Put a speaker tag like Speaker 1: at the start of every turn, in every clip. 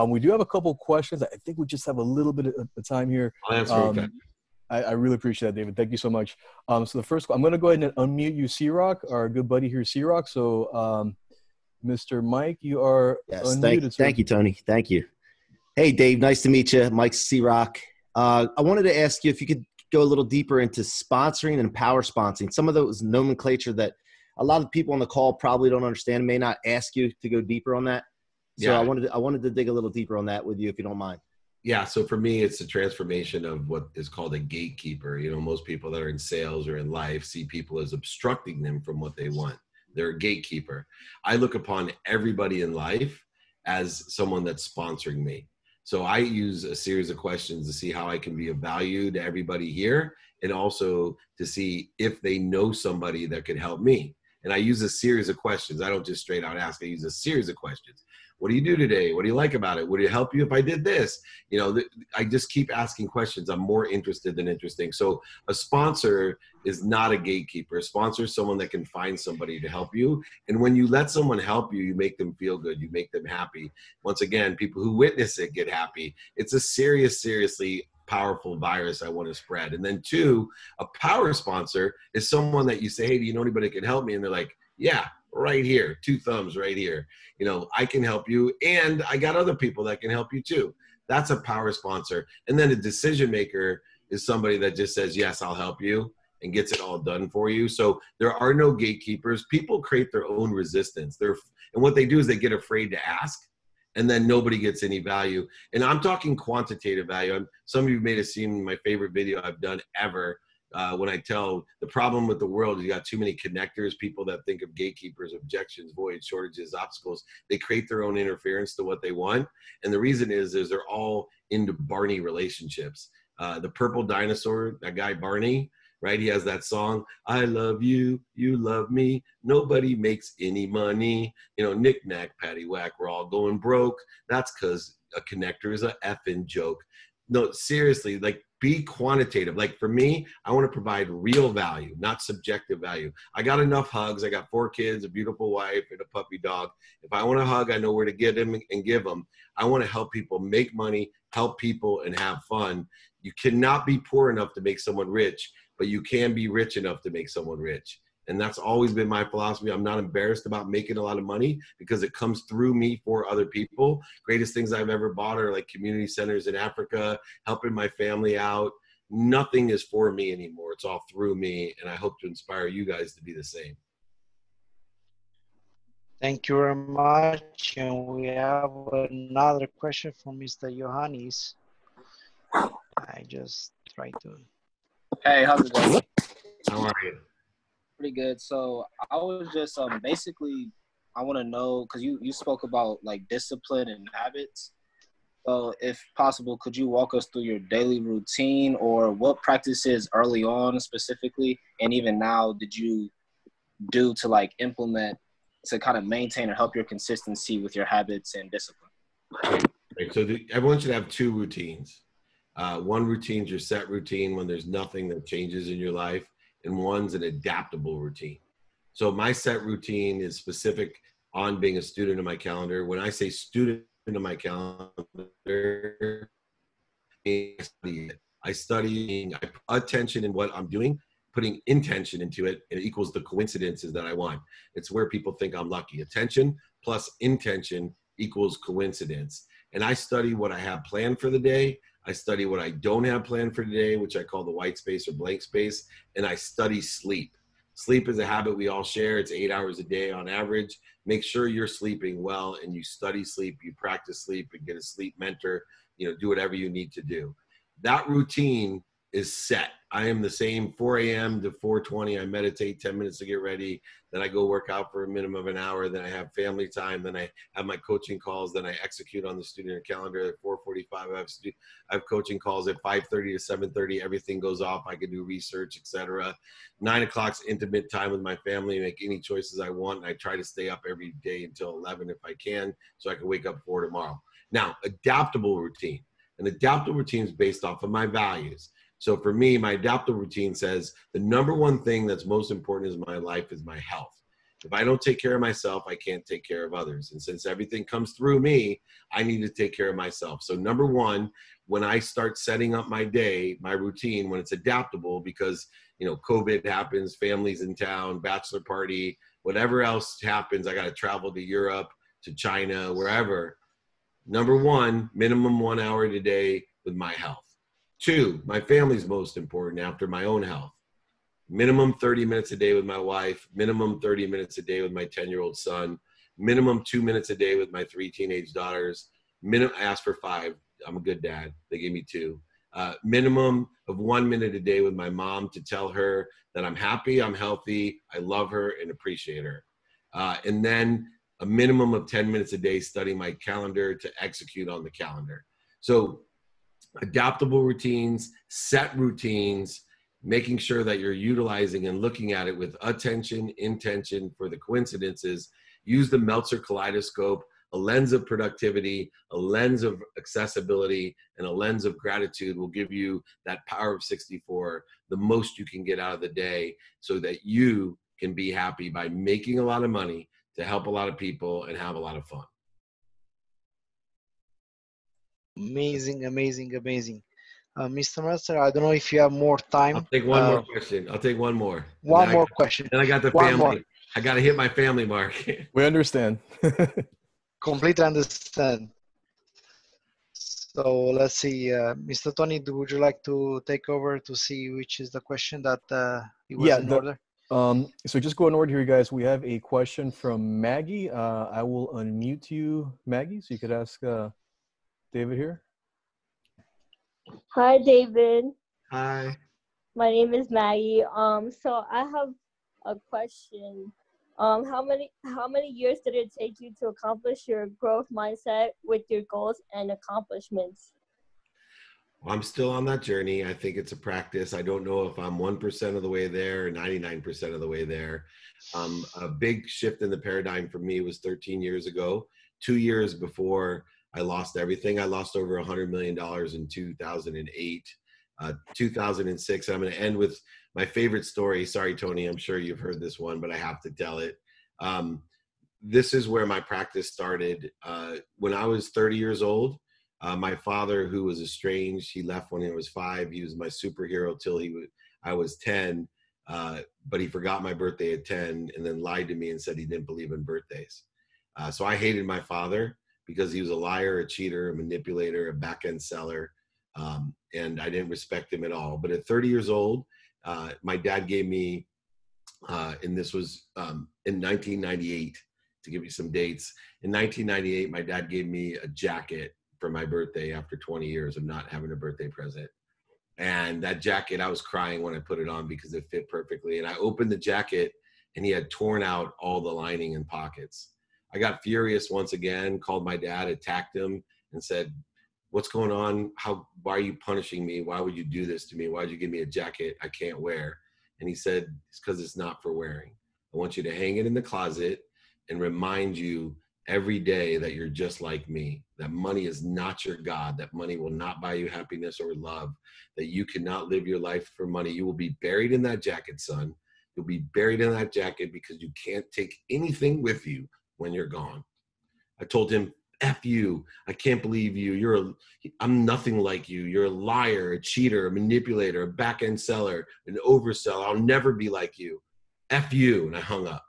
Speaker 1: We do have a couple questions. I think we just have a little bit of time here.
Speaker 2: I'll answer
Speaker 1: I really appreciate that, David. Thank you so much. So the first, I'm going to go ahead and unmute you, C-Rock, our good buddy here, C-Rock. So Mr. Mike, you are unmuted.
Speaker 3: Thank you, Tony. Thank you. Hey, Dave. Nice to meet you. Mike C-Rock. I wanted to ask you if you could go a little deeper into sponsoring and power sponsoring. Some of those nomenclature that a lot of people on the call probably don't understand, may not ask you to go deeper on that. So yeah. I wanted to dig a little deeper on that with you, if you don't mind.
Speaker 2: Yeah. So for me, it's the transformation of what is called a gatekeeper. You know, most people that are in sales or in life see people as obstructing them from what they want. They're a gatekeeper. I look upon everybody in life as someone that's sponsoring me. So I use a series of questions to see how I can be of value to everybody here, and also to see if they know somebody that could help me. And I use a series of questions. I don't just straight out ask. I use a series of questions. What do you do today? What do you like about it? Would it help you if I did this? You know, I just keep asking questions. I'm more interested than interesting. So a sponsor is not a gatekeeper. A sponsor is someone that can find somebody to help you. And when you let someone help you, you make them feel good. You make them happy. Once again, people who witness it get happy. It's a seriously powerful virus I want to spread. And then two, a power sponsor is someone that you say, hey, do you know anybody that can help me? And they're like, yeah, right here, 2 thumbs right here. You know, I can help you, and I got other people that can help you too. That's a power sponsor. And then a decision maker is somebody that just says, yes, I'll help you, and gets it all done for you. So there are no gatekeepers. People create their own resistance. And what they do is they get afraid to ask, and then nobody gets any value. And I'm talking quantitative value. Some of you may have seen my favorite video I've done ever. When I tell the problem with the world is you got too many connectors, people that think of gatekeepers, objections, voids, shortages, obstacles. They create their own interference to what they want. And the reason is they're all into Barney relationships. The purple dinosaur, that guy Barney, right? He has that song, I love you, you love me, nobody makes any money. You know, knick-knack, paddywhack, we're all going broke. That's because a connector is a effing joke. No, seriously, like, be quantitative. Like for me, I want to provide real value, not subjective value. I got enough hugs. I got 4 kids, a beautiful wife, and a puppy dog. If I want a hug, I know where to get them and give them. I want to help people make money, help people, and have fun. You cannot be poor enough to make someone rich, but you can be rich enough to make someone rich. And that's always been my philosophy. I'm not embarrassed about making a lot of money because it comes through me for other people. Greatest things I've ever bought are like community centers in Africa, helping my family out. Nothing is for me anymore. It's all through me. And I hope to inspire you guys to be the same.
Speaker 4: Thank you very much. And we have another question from Mr. Johannes. I just tried to.
Speaker 5: Hey, how's it going?
Speaker 2: How are you?
Speaker 5: Pretty good. So I was just basically, I want to know, because you spoke about like discipline and habits. So if possible, could you walk us through your daily routine, or what practices early on specifically, and even now, did you do to like implement to kind of maintain or help your consistency with your habits and discipline?
Speaker 2: Right. So everyone should have 2 routines. One routine is your set routine when there's nothing that changes in your life, and one's an adaptable routine. So my set routine is specific on being a student of my calendar. When I say student of my calendar, I study, I put attention in what I'm doing, putting intention into it, and it equals the coincidences that I want. It's where people think I'm lucky. Attention plus intention equals coincidence. And I study what I have planned for the day. I study what I don't have planned for today, which I call the white space or blank space. And I study sleep. Sleep is a habit we all share. It's 8 hours a day on average. Make sure you're sleeping well, and you study sleep, you practice sleep, and get a sleep mentor, you know, do whatever you need to do. That routine is set. I am the same 4 a.m. to 4:20. I meditate 10 minutes to get ready. Then I go work out for a minimum of an hour. Then I have family time. Then I have my coaching calls. Then I execute on the student calendar at 4:45. I have coaching calls at 5:30 to 7:30. Everything goes off. I can do research, etc. 9 o'clock's intimate time with my family. Make any choices I want. And I try to stay up every day until 11 if I can, so I can wake up 4 tomorrow. Now, adaptable routine. An adaptable routine is based off of my values. So for me, my adaptable routine says the number one thing that's most important in my life is my health. If I don't take care of myself, I can't take care of others. And since everything comes through me, I need to take care of myself. So number one, when I start setting up my day, my routine, when it's adaptable, because, you know, COVID happens, families in town, bachelor party, whatever else happens, I got to travel to Europe, to China, wherever. Number one, minimum 1 hour a day with my health. Two, my family's most important after my own health. Minimum 30 minutes a day with my wife, minimum 30 minutes a day with my 10-year-old son, minimum 2 minutes a day with my 3 teenage daughters. I asked for 5. I'm a good dad. They gave me 2. Minimum of 1 minute a day with my mom to tell her that I'm happy, I'm healthy, I love her, and appreciate her. And then a minimum of 10 minutes a day studying my calendar to execute on the calendar. So adaptable routines, set routines, making sure that you're utilizing and looking at it with attention, intention for the coincidences. Use the Meltzer kaleidoscope, a lens of productivity, a lens of accessibility, and a lens of gratitude will give you that power of 64, the most you can get out of the day, so that you can be happy by making a lot of money to help a lot of people and have a lot of fun.
Speaker 4: Amazing, amazing, amazing. Mr. Meltzer, I don't know if you have more time.
Speaker 2: I'll take one more question. I'll take one more.
Speaker 4: One more question.
Speaker 2: Then I got the
Speaker 4: One
Speaker 2: family.
Speaker 4: more.
Speaker 2: I got to hit my family mark.
Speaker 1: We understand.
Speaker 4: Completely understand. So let's see, Mr. Tony, would you like to take over to see which is the question that it was in order?
Speaker 1: So just go in order here, guys. We have a question from Maggie. I will unmute you, Maggie, so you could ask David here.
Speaker 6: Hi, David.
Speaker 2: Hi.
Speaker 6: My name is Maggie. So I have a question. How many years did it take you to accomplish your growth mindset with your goals and accomplishments?
Speaker 2: Well, I'm still on that journey. I think it's a practice. I don't know if I'm 1% of the way there or 99% of the way there. A big shift in the paradigm for me was 13 years ago, 2 years before I lost everything. I lost over $100 million in 2008. 2006, I'm going to end with my favorite story. Sorry, Tony, I'm sure you've heard this one, but I have to tell it. This is where my practice started. When I was 30 years old, my father, who was estranged, he left when he was 5. He was my superhero till I was 10, but he forgot my birthday at 10 and then lied to me and said he didn't believe in birthdays. So I hated my father because he was a liar, a cheater, a manipulator, a back-end seller, and I didn't respect him at all. But at 30 years old, my dad gave me, and this was in 1998, to give you some dates. In 1998, my dad gave me a jacket for my birthday after 20 years of not having a birthday present. And that jacket, I was crying when I put it on because it fit perfectly. And I opened the jacket and he had torn out all the lining and pockets. I got furious once again, called my dad, attacked him and said, "What's going on? Why are you punishing me? Why would you do this to me? Why would you give me a jacket I can't wear?" And he said, "It's because it's not for wearing. I want you to hang it in the closet and remind you every day that you're just like me, that money is not your God, that money will not buy you happiness or love, that you cannot live your life for money. You will be buried in that jacket, son. You'll be buried in that jacket because you can't take anything with you when you're gone." I told him, "F you. I can't believe you. I'm nothing like you. You're a liar, a cheater, a manipulator, a back-end seller, an overseller. I'll never be like you. F you." And I hung up.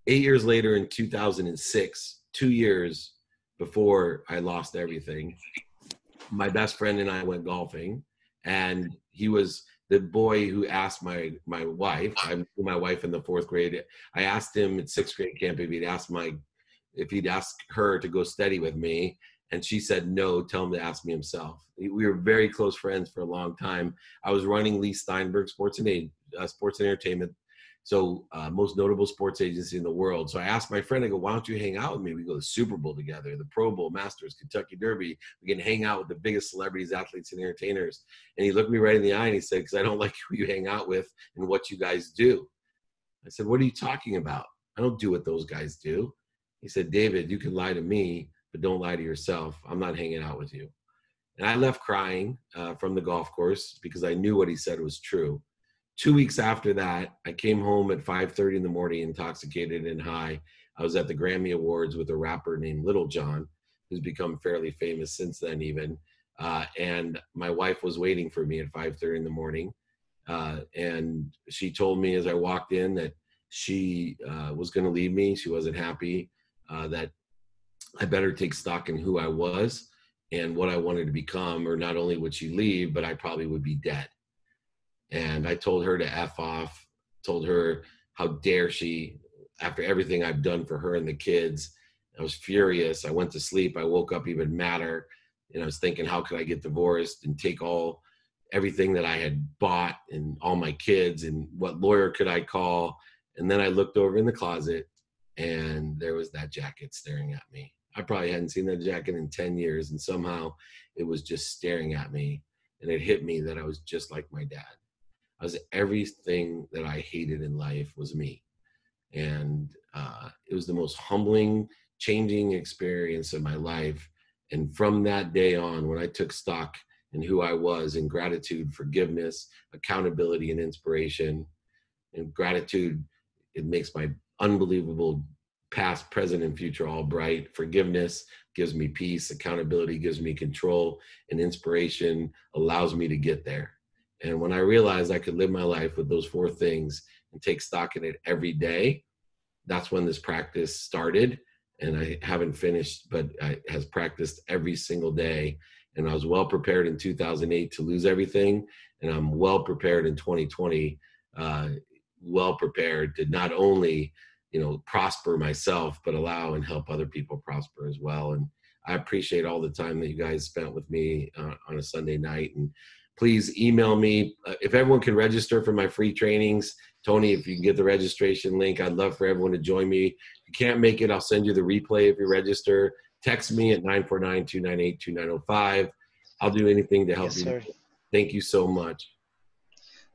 Speaker 2: 8 years later in 2006, 2 years before I lost everything, my best friend and I went golfing, and he was the boy who asked my wife, I knew my wife in the 4th grade. I asked him at 6th grade camp if he'd ask her to go steady with me, and she said no, tell him to ask me himself. We were very close friends for a long time. I was running Leigh Steinberg Sports Entertainment, so most notable sports agency in the world. So I asked my friend, I go, "Why don't you hang out with me? We go to the Super Bowl together, the Pro Bowl, Masters, Kentucky Derby. We can hang out with the biggest celebrities, athletes, and entertainers." And he looked me right in the eye and he said, "Because I don't like who you hang out with and what you guys do." I said, "What are you talking about? I don't do what those guys do." He said, "David, you can lie to me, but don't lie to yourself. I'm not hanging out with you." And I left crying from the golf course because I knew what he said was true. 2 weeks after that, I came home at 5:30 in the morning, intoxicated and high. I was at the Grammy Awards with a rapper named Little John, who's become fairly famous since then even. And my wife was waiting for me at 5:30 in the morning. And she told me as I walked in that she was going to leave me. She wasn't happy, that I better take stock in who I was and what I wanted to become, or not only would she leave, but I probably would be dead. And I told her to F off, told her how dare she, after everything I've done for her and the kids. I was furious. I went to sleep. I woke up even madder. And I was thinking, how could I get divorced and take everything that I had bought and all my kids, and what lawyer could I call? And then I looked over in the closet and there was that jacket staring at me. I probably hadn't seen that jacket in 10 years. And somehow it was just staring at me. And it hit me that I was just like my dad. I was everything that I hated in life was me. And it was the most humbling, changing experience of my life. And from that day on, when I took stock in who I was, in gratitude, forgiveness, accountability, and inspiration, and gratitude, it makes my unbelievable past, present, and future all bright. Forgiveness gives me peace. Accountability gives me control. And inspiration allows me to get there. And when I realized I could live my life with those 4 things and take stock in it every day, that's when this practice started. And I haven't finished, but I has practiced every single day. And I was well prepared in 2008 to lose everything. And I'm well prepared in 2020, well prepared to not only, prosper myself, but allow and help other people prosper as well. And I appreciate all the time that you guys spent with me on a Sunday night. And please email me. If everyone can register for my free trainings, Tony, if you can get the registration link, I'd love for everyone to join me. If you can't make it, I'll send you the replay if you register. Text me at 949-298-2905. I'll do anything to help you.
Speaker 4: Sir.
Speaker 2: Thank you so much.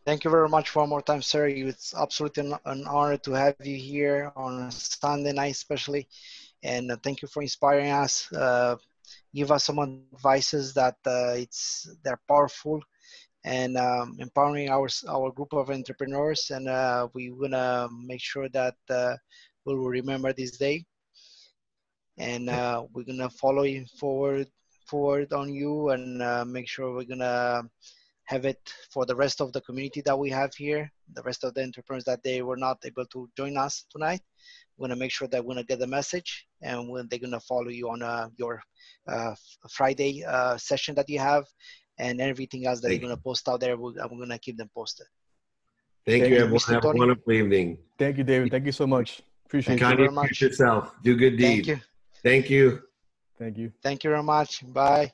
Speaker 4: Thank you very much one more time, sir. It's absolutely an honor to have you here on a Sunday night especially. And thank you for inspiring us. Give us some advices that they're powerful and empowering our group of entrepreneurs. And we're gonna make sure that we'll remember this day. And we're gonna follow you forward on you, and make sure we're gonna have it for the rest of the community that we have here, the rest of the entrepreneurs that they were not able to join us tonight. We're gonna make sure that we're gonna get the message, and they're gonna follow you on your Friday session that you have, and everything else that you're gonna post out there. I'm gonna keep them posted.
Speaker 2: Thank you, everyone.
Speaker 4: Mr.
Speaker 2: Have
Speaker 4: Tony.
Speaker 2: a wonderful evening.
Speaker 1: Thank you, David. Thank you so much. Appreciate it.
Speaker 4: Thank you very much.
Speaker 2: Yourself. Do good deeds.
Speaker 4: Thank you.
Speaker 2: Thank you.
Speaker 1: Thank you.
Speaker 4: Thank you very much. Bye.